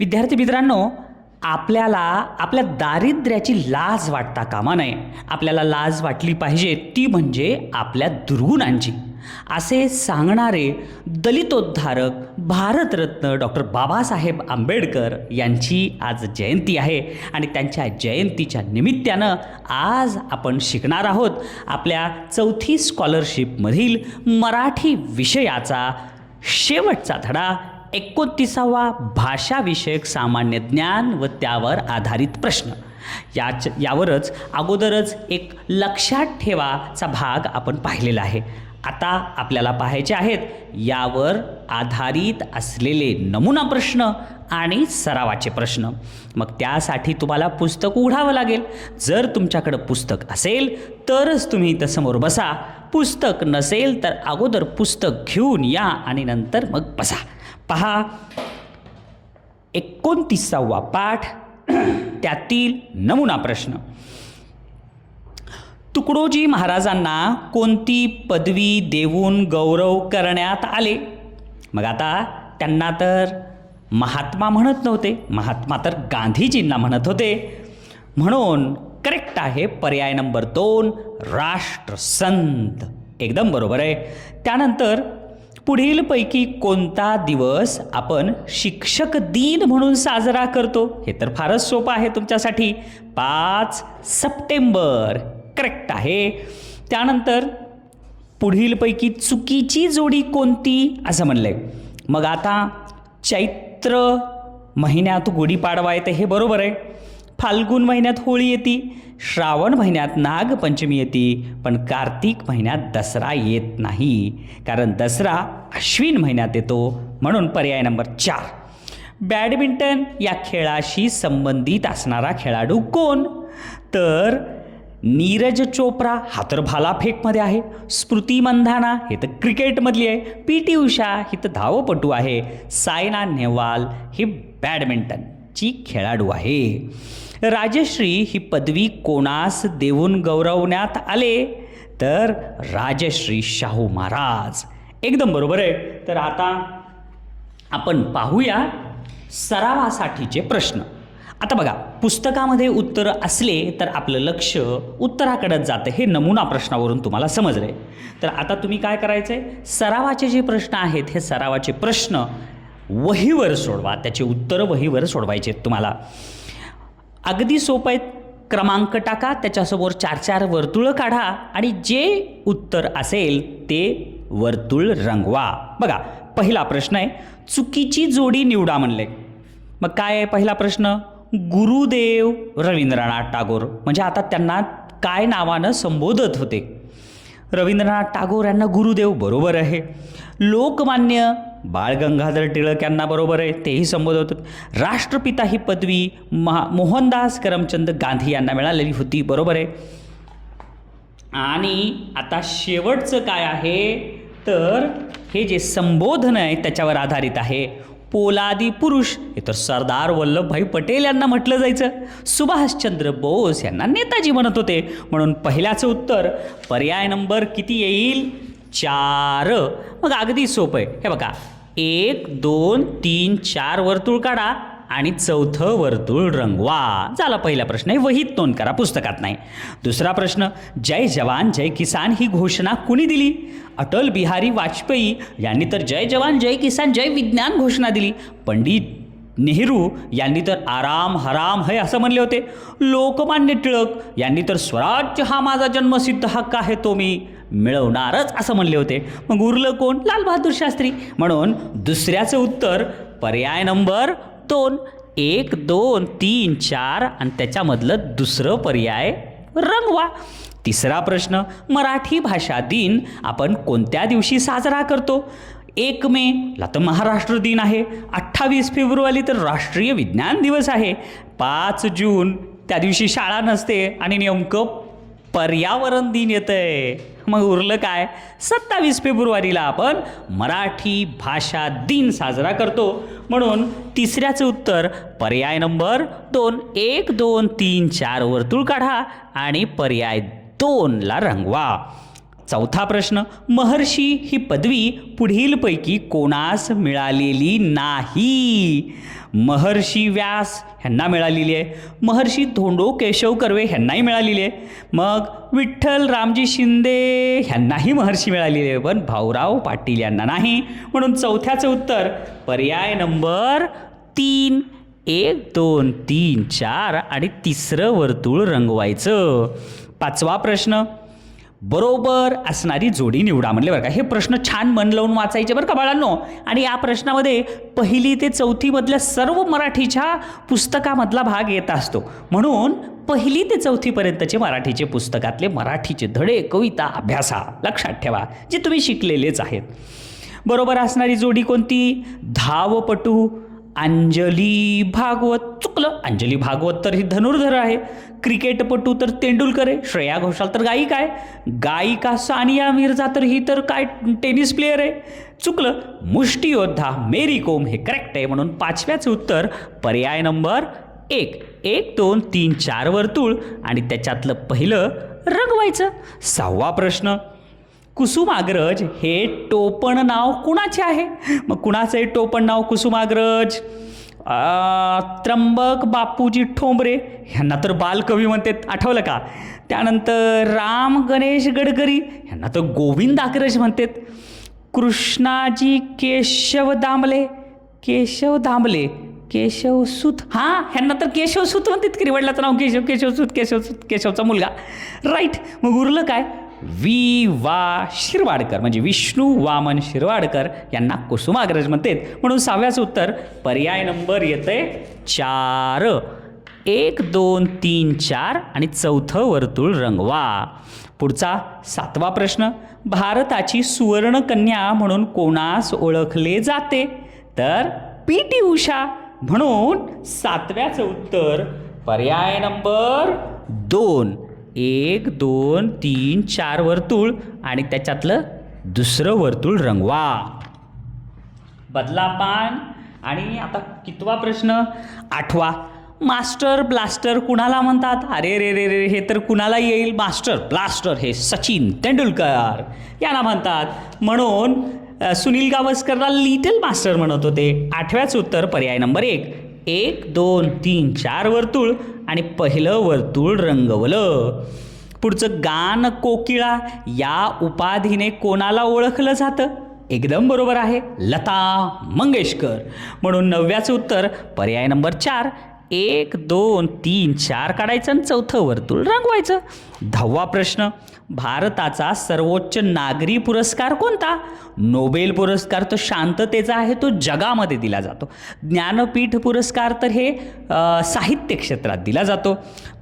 विद्यार्थी मित्रांनो, आपल्याला आपल्या दारिद्र्याची लाज वाटता कामा नये. आपल्याला लाज वाटली पाहिजे ती म्हणजे आपल्या दुर्गुणांची. असे सांगणारे दलितोद्धारक भारतरत्न डॉक्टर बाबासाहेब आंबेडकर यांची आज जयंती आहे आणि त्यांच्या जयंतीच्या निमित्तानं आज आपण शिकणार आहोत आपल्या 4थी स्कॉलरशिपमधील मराठी विषयाचा शेवटचा धडा 29वा भाषाविषयक सामान्य ज्ञान व त्यावर आधारित प्रश्न. यावरच अगोदरच एक लक्षात ठेवाचा भाग आपण पाहिलेला आहे. आता आपल्याला पाहायचे आहेत यावर आधारित असलेले नमुना प्रश्न आणि सरावाचे प्रश्न. मग त्यासाठी तुम्हाला पुस्तक उघडावं लागेल. जर तुमच्याकडं पुस्तक असेल तरच तुम्ही इथं समोर बसा. पुस्तक नसेल तर अगोदर पुस्तक घेऊन या आणि नंतर मग बसा. पहा, 29वा पाठ त्यातील नमुना प्रश्न. तुकडोजी महाराजांना कोणती पदवी देऊन गौरव करण्यात आले? मग आता त्यांना तर महात्मा म्हणत नव्हते, महात्मा तर गांधीजींना म्हणत होते. म्हणून करेक्ट आहे पर्याय नंबर 2, राष्ट्रसंत. एकदम बरोबर आहे. त्यानंतर पुढीलपैकी कोणता दिवस आपण शिक्षक दिन म्हणून साजरा करतो? हे तर फारच सोपं आहे तुमच्यासाठी. 5 सप्टेंबर. करेक्ट आहे. त्यानंतर पुढीलपैकी चुकीची जोडी कोणती असं म्हणलंय. मग आता चैत्र महिन्यात गुढीपाडवा येते हे बरोबर आहे. फाल्गुन महिन्यात होळी येते, श्रावण महिन्यात नागपंचमी येते, पण कार्तिक महिन्यात दसरा येत नाही, कारण दसरा अश्विन महिन्यात येतो. म्हणून पर्याय नंबर 4. बॅडमिंटन या खेळाशी संबंधित असणारा खेळाडू कोण? तर नीरज चोप्रा हा तर भालाफेकमध्ये आहे, स्मृती मंधाना हे तर क्रिकेटमधली आहे, पी.टी. उषा ही तर धावपटू आहे, सायना नेहवाल ही बॅडमिंटनची खेळाडू आहे. राजश्री ही पदवी कोणास देऊन गौरवण्यात आले? तर राजश्री शाहू महाराज. एकदम बरोबर आहे. तर आता आपण पाहूया सरावासाठीचे प्रश्न. आता बघा, पुस्तकामध्ये उत्तर असले तर आपलं लक्ष उत्तराकडे जातं. हे नमुना प्रश्नावरून तुम्हाला समजले. तर आता तुम्ही काय करायचं आहे, सरावाचे जे प्रश्न आहेत हे सरावाचे प्रश्न वहीवर सोडवा. त्याचे उत्तर वहीवर सोडवायचे आहेत तुम्हाला. अगदी सोपं आहे. क्रमांक टाका, त्याच्यासमोर 4-4 वर्तुळं काढा आणि जे उत्तर असेल ते वर्तुळ रंगवा. बघा, पहिला प्रश्न आहे चुकीची जोडी निवडा म्हणले. मग काय आहे पहिला प्रश्न? गुरुदेव रवींद्रनाथ टागोर. म्हणजे आता त्यांना काय नावानं संबोधत होते? रवींद्रनाथ टागोर यांना गुरुदेव. बरोबर आहे. लोकमान्य बाळ गंगाधर टिळक यांना बरोबर आहे, तेही संबोधत होते. राष्ट्रपिता ही पदवी मोहनदास करमचंद गांधी यांना मिळालेली होती. बरोबर आहे. आणि आता शेवटचं काय आहे तर हे जे संबोधन आहे त्याच्यावर आधारित आहे. पोलादी पुरुष हे तर सरदार वल्लभभाई पटेल यांना म्हटलं जायचं. सुभाषचंद्र बोस यांना नेताजी म्हणत होते. म्हणून पहिल्याचं उत्तर पर्याय नंबर किती येईल? 4. मग अगदी सोपं आहे. हे बघा, 1, 2, 3, 4 वर्तुळ काढा आणि 4थं वर्तुळ रंगवा. झाला पहिला प्रश्न. हे वहीत नोंद करा, पुस्तकात नाही. दुसरा प्रश्न, जय जवान जय किसान ही घोषणा कुणी दिली? अटल बिहारी वाजपेयी यांनी तर जय जवान जय किसान जय विज्ञान घोषणा दिली. पंडित नेहरू यांनी तर आराम हराम है असं म्हणले होते. लोकमान्य टिळक यांनी तर स्वराज्य हा माझा जन्मसिद्ध हक्क आहे, तो मी मिळवणारच असं म्हणले होते. मग उरलं कोण? लाल बहादूर शास्त्री. म्हणून दुसऱ्याचं उत्तर पर्याय नंबर 2. 1, 2, 3, 4 आणि त्याच्यामधलं दुसरं पर्याय रंगवा. तिसरा प्रश्न, मराठी भाषा दिन आपण कोणत्या दिवशी साजरा करतो? 1 मे ला तर महाराष्ट्र दिन आहे, 28 फेब्रुवारी तर राष्ट्रीय विज्ञान दिवस आहे, 5 जून त्या दिवशी शाळा नसते आणि नेमकं पर्यावरण दिन येतं आहे. मग उरलं काय? 27 फेब्रुवारीला आपण मराठी भाषा दिन साजरा करतो. म्हणून तिसऱ्याचं उत्तर पर्याय नंबर 2. 1, 2, 3, 4 वर्तुळ काढा आणि पर्याय 2ला रंगवा. चौथा प्रश्न, महर्षी ही पदवी पुढीलपैकी कोणास मिळालेली नाही? महर्षी व्यास ह्यांना मिळालेली आहे, महर्षी धोंडो केशव कर्वे ह्यांनाही मिळालेली आहे, मग विठ्ठल रामजी शिंदे ह्यांनाही महर्षी मिळालेली आहे, पण भाऊराव पाटील यांना नाही. म्हणून चौथ्याचं उत्तर पर्याय नंबर 3. 1 2 3 4 आणि तिसरं वर्तुळ रंगवायचं. पाचवा प्रश्न, बरोबर असणारी जोडी निवडा म्हणले बरं का. हे प्रश्न छान मन लावून वाचायचे बरं का बाळांनो. आणि या प्रश्नामध्ये 1ली ते 4थी मधल्या सर्व मराठीच्या पुस्तकामधला भाग येत असतो. म्हणून 1ली ते 4थी पर्यंतचे मराठीचे पुस्तकातले मराठीचे धडे, कविता अभ्यासा, लक्षात ठेवा, जे तुम्ही शिकलेलेच आहेत. बरोबर असणारी जोडी कोणती? धावपटू अंजली भागवत. चुकलं, अंजली भागवत तर ही धनुर्धर आहे. क्रिकेटपटू तर तेंडुलकर आहे. श्रेया घोषाल तर गायिका आहे. गायिका सानिया मिर्झा तर ही तर काय टेनिस प्लेयर आहे. चुकलं, मुष्टियोद्धा मेरी कोम हे करेक्ट आहे. म्हणून 5व्याचं उत्तर पर्याय नंबर 1. 1 2 3 4 वर्तुळ आणि त्याच्यातलं पहिलं रंगवायचं. 6वा प्रश्न, कुसुमाग्रज हे टोपण नाव कुणाचे आहे? मग कुणाचं आहे टोपण नाव कुसुमाग्रज? त्र्यंबक बापूजी ठोंबरे ह्यांना तर बालकवी म्हणतात, आठवलं का? त्यानंतर राम गणेश गडकरी ह्यांना तर गोविंदाग्रज म्हणतात. कृष्णाजी केशव दामले, केशवसूत, हां ह्यांना तर केशवसूत म्हणतात की वडिलाचं नाव केशवसूत, केशवचा मुलगा, राईट. मग उरलं काय? वा शिरवाडकर म्हणजे विष्णू वामन शिरवाडकर यांना कुसुमाग्रज म्हणतात. म्हणून 6व्याचं उत्तर पर्याय नंबर येतंय 4. 1 2 3 4 आणि चौथं वर्तुळ रंगवा. पुढचा 7वा प्रश्न, भारताची सुवर्णकन्या म्हणून कोणास ओळखले जाते? तर PT उषा. म्हणून 7व्याचं उत्तर पर्याय नंबर 2. 1 2 3 4 वर्तुळ आणि त्याच्यातलं दुसरं वर्तुळ रंगवा. बदला पान. आणि आता कितवा प्रश्न? 8वा, मास्टर ब्लास्टर कुणाला म्हणतात? अरे रे रे रे, हे तर कुणाला येईल? मास्टर ब्लास्टर हे सचिन तेंडुलकर यांना म्हणतात. म्हणून सुनील गावस्करला लिटल मास्टर म्हणत होते. 8व्याचं उत्तर पर्याय नंबर 1. 1 2 3 4 वर्तुळ आणि पहिलं वर्तुळ रंगवलं. पुढचं, गान कोकिळा या उपाधीने कोणाला ओळखलं जातं? एकदम बरोबर आहे, लता मंगेशकर. म्हणून 9व्याचं उत्तर पर्याय नंबर 4. 1 2 3 4 काढायचं आणि चौथं वर्तुळ रंगवायचं. 10वा प्रश्न, भारताचा सर्वोच्च नागरी पुरस्कार कोणता? नोबेल पुरस्कार तर शांततेचा आहे, तो जगामध्ये दिला जातो. ज्ञानपीठ पुरस्कार तर हे साहित्य क्षेत्रात दिला जातो.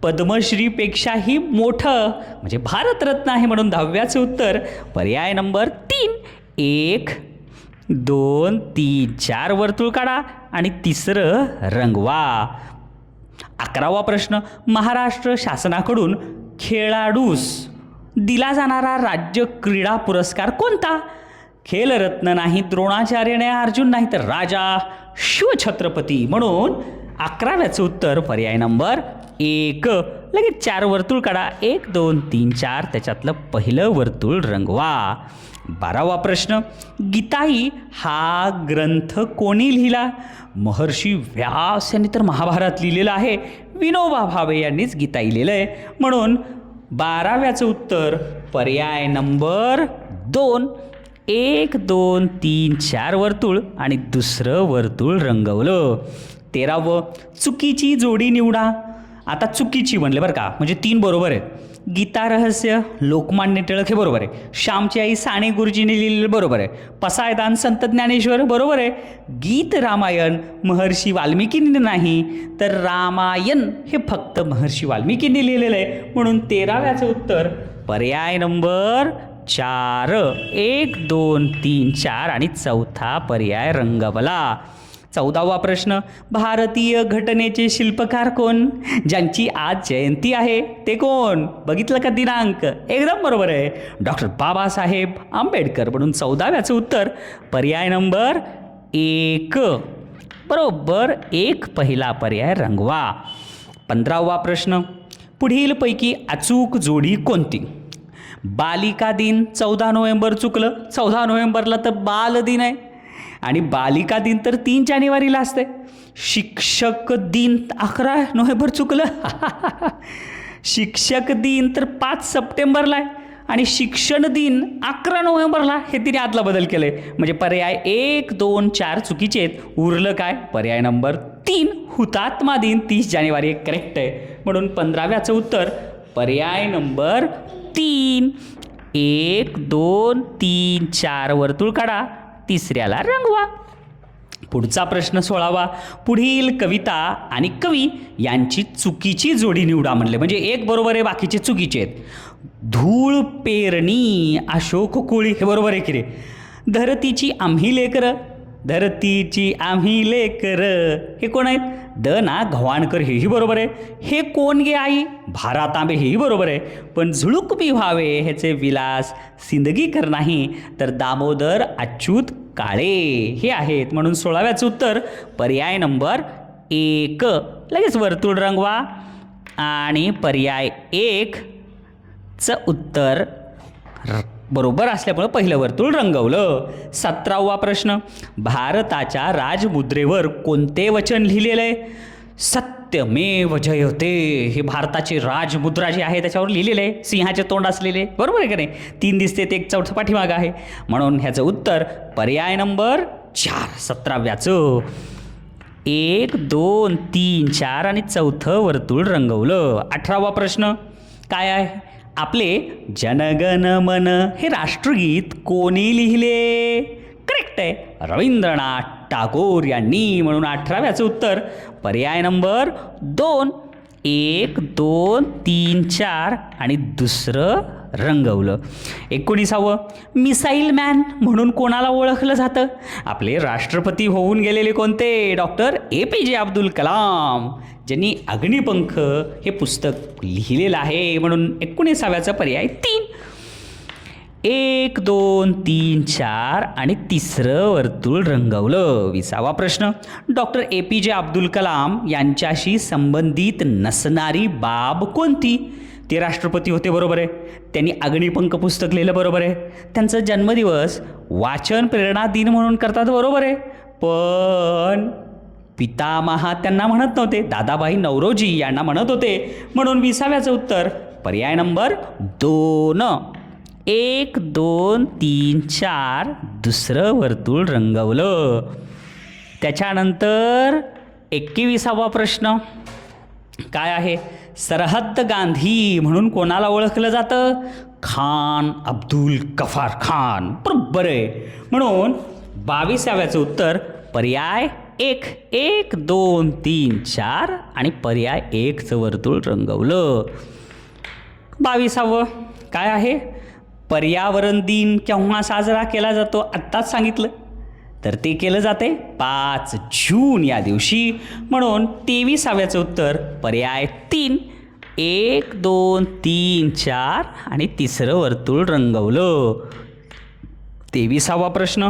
पद्मश्रीपेक्षाही मोठं म्हणजे भारतरत्न आहे. म्हणून 10व्याचं उत्तर पर्याय नंबर 3. 1 2 3 4 वर्तुळ काढा आणि तिसरं रंगवा. 11वा प्रश्न, महाराष्ट्र शासनाकडून खेळाडूस दिला जाणारा राज्य क्रीडा पुरस्कार कोणता? खेलरत्न नाही, द्रोणाचार्य नाही, अर्जुन नाही, तर राजा शिवछत्रपती. म्हणून 11व्याचं उत्तर पर्याय नंबर 1. लगेच 4 वर्तुळ काढा. 1 2 3 4 त्याच्यातलं पहिलं वर्तुळ रंगवा. 12वा प्रश्न, गीताई हा ग्रंथ कोणी लिहिला? महर्षी व्यास यांनी तर महाभारत लिहिलेलं आहे. विनोबा भावे यांनीच गीताई लिहिलं आहे. म्हणून 12व्याचं उत्तर पर्याय नंबर 2. 1 2 3 4 वर्तुळ आणि दुसरं वर्तुळ रंगवलं. 13वं, चुकीची जोडी निवडा. आता चुकीची म्हणले बरं का, म्हणजे 3 बरोबर आहेत. गीता रहस्य लोकमान्य टिळक हे बरोबर आहे. श्यामची आई साने गुरुजींनी लिहिलेलं बरोबर आहे. पसायदान संत ज्ञानेश्वर बरोबर आहे. गीत रामायण महर्षी वाल्मिकींनी नाही, तर रामायण हे फक्त महर्षी वाल्मिकींनी लिहिलेलं आहे. म्हणून 13व्याचं उत्तर पर्याय नंबर 4. 1 2 3 4 आणि चौथा पर्याय रंगवला. 14वा प्रश्न, भारतीय घटनेचे शिल्पकार कोण? ज्यांची आज जयंती आहे ते कोण? बघितलं का दिनांक? एकदम बरोबर आहे, डॉक्टर बाबासाहेब आंबेडकर. म्हणून 14व्याचं उत्तर पर्याय नंबर 1. बरोबर 1 पहिला पर्याय रंगवा. 15वा प्रश्न, पुढीलपैकी अचूक जोडी कोणती? बालिका दिन 14 नोव्हेंबर चुकलं, 14 नोव्हेंबरला तर बाल दिन आहे आणि बालिका दिन तर 3 जानेवारीला असते. शिक्षक दिन 11 नोव्हेंबर चुकलं. शिक्षक दिन तर 5 सप्टेंबरला आहे आणि शिक्षण दिन 11 नोव्हेंबरला. हे तिने आदला बदल केलं आहे. म्हणजे पर्याय 1, 2, 4 चुकीचे आहेत. उरलं काय? पर्याय नंबर 3 हुतात्मा दिन 30 जानेवारी एक करेक्ट आहे. म्हणून 15व्याचं उत्तर पर्याय नंबर 3. 1, 2, 3, 4 वर्तुळ काढा, तिसऱ्याला रंगवा. पुढचा प्रश्न 16वा. पुढील कविता आणि कवी यांची चुकीची जोडी निवडा म्हणले. म्हणजे एक बरोबर आहे, बाकीचे चुकीचे आहेत. धूळ पेरणी अशोक कोळी हे बरोबर आहे की रे? धरतीची आम्ही लेकर, धरतीची आम्ही लेकर हे कोण आहेत? द ना गव्हाणकर हेही बरोबर आहे. हे कोण गे आई? भारा तांबे हेही बरोबर आहे. पण झुळूक बी व्हावे ह्याचे विलास सिंदगीकर नाही तर दामोदर अच्युत काळे हे आहेत. म्हणून 16व्याचं उत्तर पर्याय नंबर 1. लगेच वर्तुळ रंगवा आणि पर्याय 1चं उत्तर बरोबर असल्यामुळं पहिलं वर्तुळ रंगवलं. 17वा प्रश्न. भारताच्या राजमुद्रेवर कोणते वचन लिहिलेलं आहे? सत्यमेव जयते हे भारताची राजमुद्रा जी आहे त्याच्यावर लिहिलेलं आहे. सिंहाचे तोंड असलेले, बरोबर आहे का नाही? 3 दिसते ते 1 चौथं पाठीमागं आहे. म्हणून ह्याचं उत्तर पर्याय नंबर 4 17व्याचं. 1, 2, 3, 4 आणि चौथं वर्तुळ रंगवलं. 18वा प्रश्न काय आहे? आपले जनगण मन हे राष्ट्रगीत कोणी लिहिले? करेक्ट आहे, रवींद्रनाथ टागोर यांनी. म्हणून 18व्याचं उत्तर पर्याय नंबर 2. 1, 2, 3, 4 आणि दुसरं रंगवलं. 19वा. मिसाईल मॅन म्हणून कोणाला ओळखलं जातं? आपले राष्ट्रपती होऊन गेलेले कोणते? डॉक्टर APJ अब्दुल कलाम, ज्यांनी अग्निपंख हे पुस्तक लिहिलेलं आहे. म्हणून 19व्याचा पर्याय 3. 1, 2, 3, 4 आणि तिसरं वर्तुळ रंगवलं. 20वा प्रश्न. डॉक्टर APJ अब्दुल कलाम यांच्याशी संबंधित नसणारी बाब कोणती? ते राष्ट्रपती होते, बरोबर आहे. त्यांनी अग्निपंख पुस्तक लिहिलं, बरोबर आहे. त्यांचा जन्मदिवस वाचन प्रेरणा दिन म्हणून करतात, बरोबर आहे. पण पितामहा त्यांना म्हणत नव्हते, दादाभाई नौरोजी यांना म्हणत होते. म्हणून 20व्याचं उत्तर पर्याय नंबर 2. 1, 2, 3, 4 दुसरं वर्तुळ रंगवलं. त्याच्यानंतर 21वा प्रश्न काय आहे? सरहद्द गांधी म्हणून कोणाला ओळखलं जातं? खान अब्दुल गफार खान, बरोबर आहे. म्हणून 22व्याचं उत्तर पर्याय 1. 1, 2, 3, 4 आणि पर्याय 1चं वर्तुळ रंगवलं. 22वा काय आहे? पर्यावरण दिन केव्हा साजरा केला जातो? आत्ताच सांगितलं, तर ते केलं जाते 5 जून या दिवशी. म्हणून 23व्याचं उत्तर पर्याय 3. 1, 2, 3, 4 आणि तिसरं वर्तुळ रंगवलं. 23वा प्रश्न.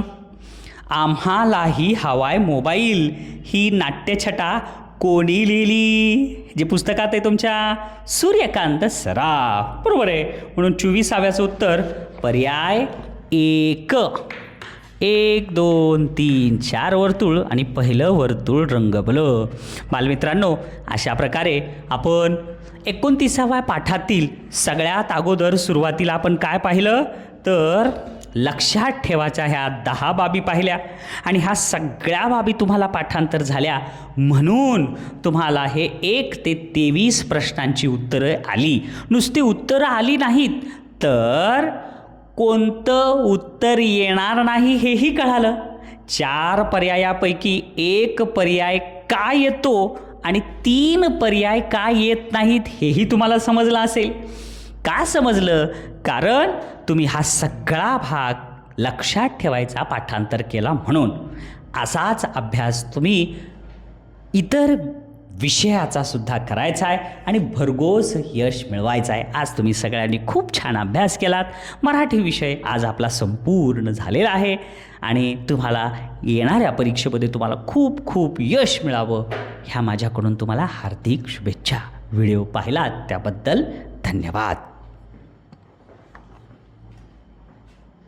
आम्हालाही हवाय मोबाईल ही नाट्यछटा कोणी लिहिली? जे पुस्तकात आहे तुमच्या, सूर्यकांत सराफ, बरोबर आहे. म्हणून 24व्याचं उत्तर पर्याय 1. 1, 2, 3, 4 वर्तुळ आणि पहिलं वर्तुळ रंगवलं. बालमित्रांनो, अशा प्रकारे आपण 29व्या पाठातील सगळ्यात अगोदर सुरुवातीला आपण काय पाहिलं? तर लक्षात ठेवायच्या ह्या 10 बाबी पाहिल्या आणि ह्या सगळ्या बाबी तुम्हाला पाठांतर झाल्या. म्हणून तुम्हाला हे 1 ते 23 प्रश्नांची उत्तरं आली. नुसती उत्तरं आली नाहीत, तर कोणतं उत्तर येणार नाही हेही कळालं. 4 पर्यायापैकी 1 पर्याय का येतो आणि 3 पर्याय का येत नाहीत हेही तुम्हाला समजलं असेल. का समजलं? कारण तुम्ही हा सगळा भाग लक्षात ठेवायचा, पाठांतर केला म्हणून. असाच अभ्यास तुम्ही इतर विषयाचा सुद्धा करायचा आहे आणि भरघोस यश मिळवायचं आहे. आज तुम्ही सगळ्यांनी खूप छान अभ्यास केलात. मराठी विषय आज आपला संपूर्ण झालेला आहे आणि तुम्हाला येणाऱ्या परीक्षेमध्ये तुम्हाला खूप खूप यश मिळावं ह्या माझ्याकडून तुम्हाला हार्दिक शुभेच्छा. व्हिडिओ पाहिलात त्याबद्दल धन्यवाद.